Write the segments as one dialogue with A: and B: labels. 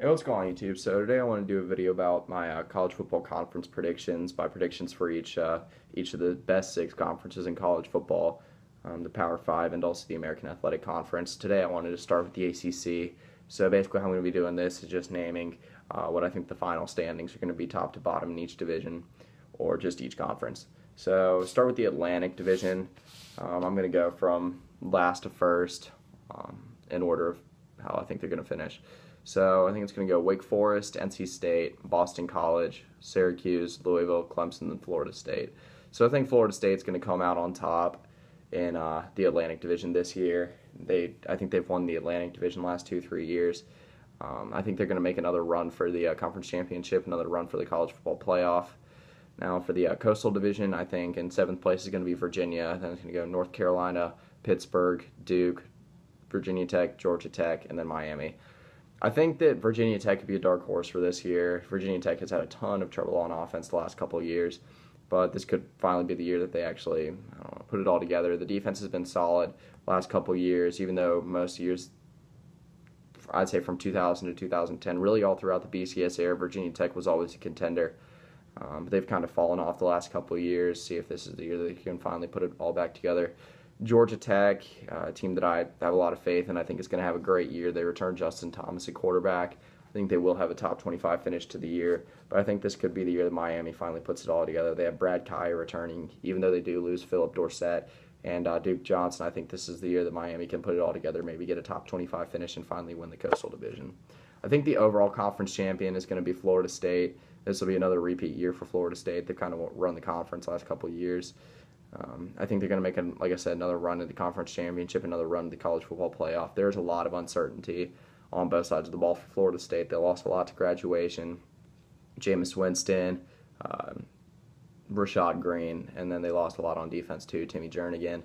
A: Hey, what's going on YouTube? So today I want to do a video about my college football conference predictions, my predictions for each of the best six conferences in college football, the Power Five, and also the American Athletic Conference. Today I wanted to start with the ACC. So basically how I'm going to be doing this is just naming what I think the final standings are going to be top to bottom in each division, or just each conference. So start with the Atlantic Division. I'm going to go from last to first in order of how I think they're going to finish. So I think it's going to go Wake Forest, NC State, Boston College, Syracuse, Louisville, Clemson, and Florida State. So I think Florida State's going to come out on top in the Atlantic Division this year. I think they've won the Atlantic Division the last 2-3 years. I think they're going to make another run for the conference championship, another run for the college football playoff. Now for the Coastal Division, I think in 7th place is going to be Virginia. Then it's going to go North Carolina, Pittsburgh, Duke, Virginia Tech, Georgia Tech, and then Miami. I think that Virginia Tech could be a dark horse for this year. Virginia Tech has had a ton of trouble on offense the last couple of years, but this could finally be the year that they actually put it all together. The defense has been solid the last couple of years, even though most years, I'd say from 2000 to 2010, really all throughout the BCS era, Virginia Tech was always a contender. But they've kind of fallen off the last couple of years. See if this is the year that they can finally put it all back together. Georgia Tech, a team that I have a lot of faith in, I think is going to have a great year. They returned Justin Thomas at quarterback. I think they will have a top 25 finish to the year, but I think this could be the year that Miami finally puts it all together. They have Brad Kaya returning, even though they do lose Philip Dorsett and Duke Johnson. I think this is the year that Miami can put it all together, maybe get a top 25 finish and finally win the Coastal Division. I think the overall conference champion is going to be Florida State. This will be another repeat year for Florida State. They've kind of run the conference the last couple of years. I think they're going to make, like I said, another run at the conference championship, another run at the college football playoff. There's a lot of uncertainty on both sides of the ball for Florida State. They lost a lot to graduation, Jameis Winston, Rashad Green, and then they lost a lot on defense too, Timmy Jernigan.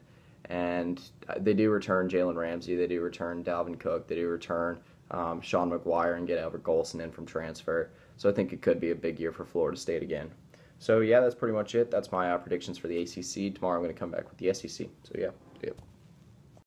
A: And they do return Jalen Ramsey, they do return Dalvin Cook, they do return Sean McGuire and get Albert Golson in from transfer. So I think it could be a big year for Florida State again. So yeah, that's pretty much it. That's my predictions for the ACC. Tomorrow I'm going to come back with the SEC. So yeah.